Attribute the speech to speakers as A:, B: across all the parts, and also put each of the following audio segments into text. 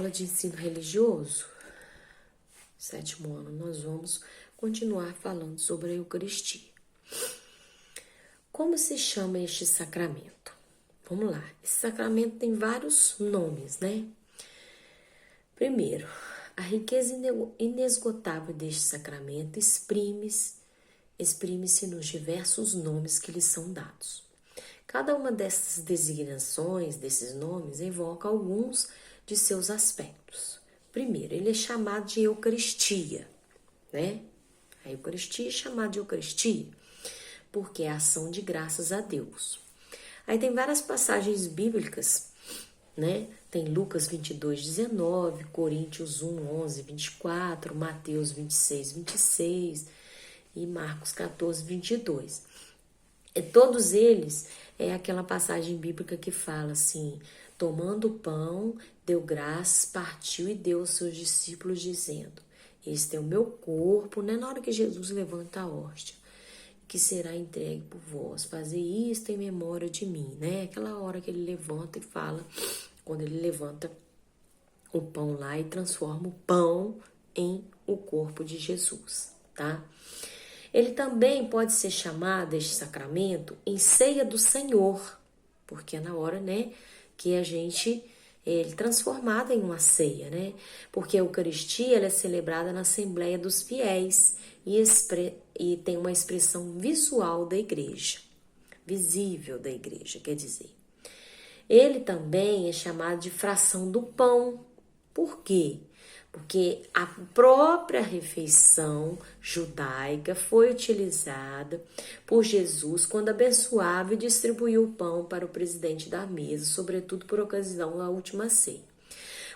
A: aula de ensino religioso, 7º ano, nós vamos continuar falando sobre a Eucaristia. Como se chama este sacramento? Vamos lá, esse sacramento tem vários nomes, né? Primeiro, a riqueza inesgotável deste sacramento exprime-se nos diversos nomes que lhe são dados. Cada uma dessas designações, desses nomes, evoca alguns de seus aspectos. Primeiro, ele é chamado de Eucaristia, né? A Eucaristia é chamada de Eucaristia porque é a ação de graças a Deus. Aí tem várias passagens bíblicas, né? Tem Lucas 22:19, Coríntios 1:11-24, Mateus 26:26 e Marcos 14:22. E todos eles é aquela passagem bíblica que fala assim: tomando o pão, deu graças, partiu e deu aos seus discípulos, dizendo: este é o meu corpo, né? Na hora que Jesus levanta a hóstia, que será entregue por vós, fazer isto em memória de mim, né? Aquela hora que ele levanta e fala, quando ele levanta o pão lá e transforma o pão em o corpo de Jesus, tá? Ele também pode ser chamado, este sacramento, em ceia do Senhor, porque é na hora, né, que a gente é transformada em uma ceia, né? Porque a Eucaristia ela é celebrada na Assembleia dos Fiéis e tem uma expressão visual da igreja, visível da igreja, quer dizer. Ele também é chamado de fração do pão. Por quê? Porque a própria refeição judaica foi utilizada por Jesus quando abençoava e distribuiu o pão para o presidente da mesa, sobretudo por ocasião da última ceia.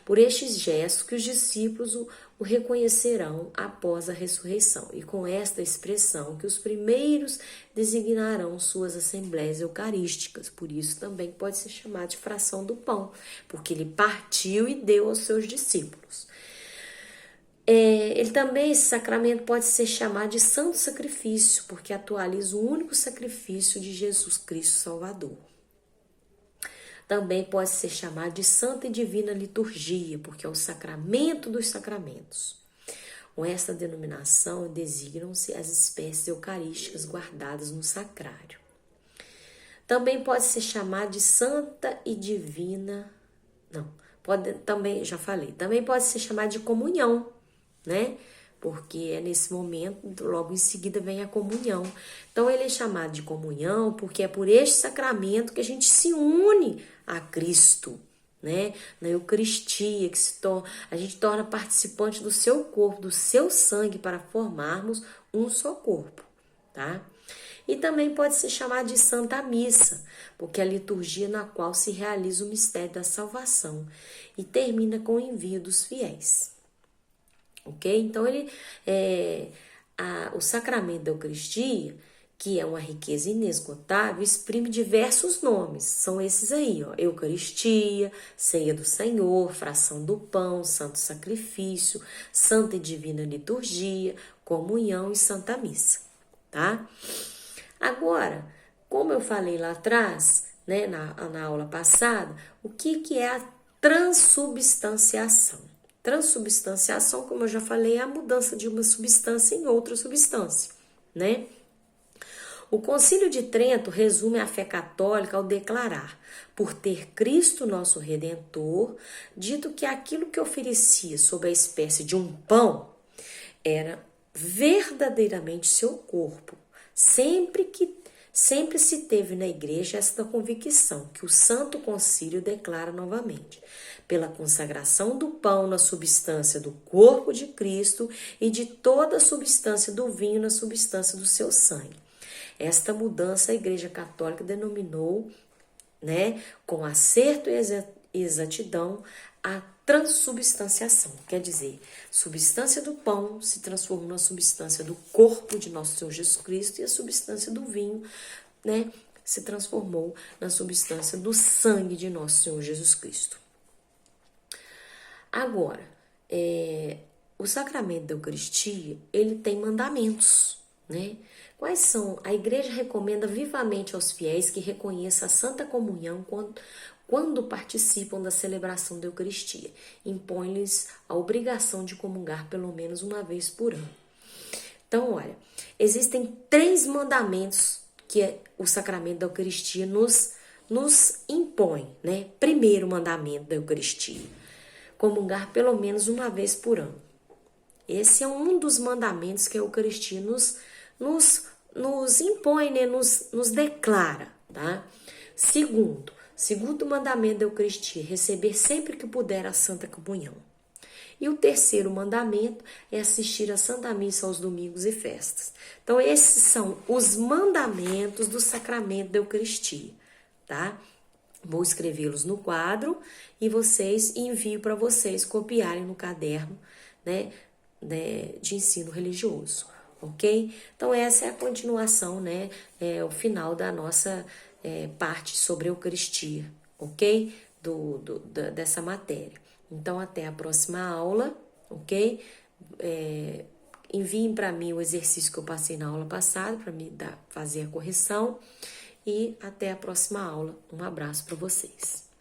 A: Por estes gestos que os discípulos o reconhecerão após a ressurreição, e com esta expressão que os primeiros designarão suas assembleias eucarísticas. Por isso também pode ser chamado de fração do pão, porque ele partiu e deu aos seus discípulos. Ele também, esse sacramento pode ser chamado de santo sacrifício, porque atualiza o único sacrifício de Jesus Cristo Salvador. Também pode ser chamado de santa e divina liturgia, porque é o sacramento dos sacramentos. Com esta denominação designam-se as espécies eucarísticas guardadas no sacrário. Também pode ser chamado de santa e divina, também pode ser chamado de comunhão, né? Porque é nesse momento, logo em seguida vem a comunhão. Então ele é chamado de comunhão porque é por este sacramento que a gente se une a Cristo, né? Na Eucaristia, que a gente torna participante do seu corpo, do seu sangue, para formarmos um só corpo, tá? E também pode ser chamado de Santa Missa, porque é a liturgia na qual se realiza o mistério da salvação e termina com o envio dos fiéis. Ok? Então, o sacramento da Eucaristia, que é uma riqueza inesgotável, exprime diversos nomes. São esses aí, ó: Eucaristia, ceia do Senhor, fração do pão, santo sacrifício, santa e divina liturgia, comunhão e santa missa, tá? Agora, como eu falei lá atrás, né, na aula passada, o que é a transubstanciação? Transubstanciação, como eu já falei, é a mudança de uma substância em outra substância, né? O Concílio de Trento resume a fé católica ao declarar: por ter Cristo nosso Redentor, dito que aquilo que oferecia sob a espécie de um pão era verdadeiramente seu corpo. Sempre se teve na igreja esta convicção que o Santo Concílio declara novamente: pela consagração do pão na substância do corpo de Cristo e de toda a substância do vinho na substância do seu sangue. Esta mudança a Igreja Católica denominou, né, com acerto e exatidão, a transubstanciação. Quer dizer, substância do pão se transformou na substância do corpo de nosso Senhor Jesus Cristo e a substância do vinho, né, se transformou na substância do sangue de nosso Senhor Jesus Cristo. Agora, o sacramento da Eucaristia, ele tem mandamentos, né? Quais são? A igreja recomenda vivamente aos fiéis que reconheçam a Santa Comunhão quando participam da celebração da Eucaristia. Impõe-lhes a obrigação de comungar pelo menos uma vez por ano. Então, olha, existem 3 mandamentos que o sacramento da Eucaristia nos impõe, né? Primeiro mandamento da Eucaristia: comungar pelo menos uma vez por ano. Esse é um dos mandamentos que a Eucaristia nos impõe, né? Nos declara, tá? Segundo mandamento da Eucaristia: receber sempre que puder a Santa Comunhão. E o terceiro mandamento é assistir à Santa Missa aos domingos e festas. Então, esses são os mandamentos do sacramento da Eucaristia, tá? Vou escrevê-los no quadro e envio para vocês copiarem no caderno, né, de ensino religioso, ok? Então, essa é a continuação, né, o final da nossa parte sobre a Eucaristia, ok? Dessa matéria. Então, até a próxima aula, ok? Enviem para mim o exercício que eu passei na aula passada, para me fazer a correção. E até a próxima aula. Um abraço para vocês.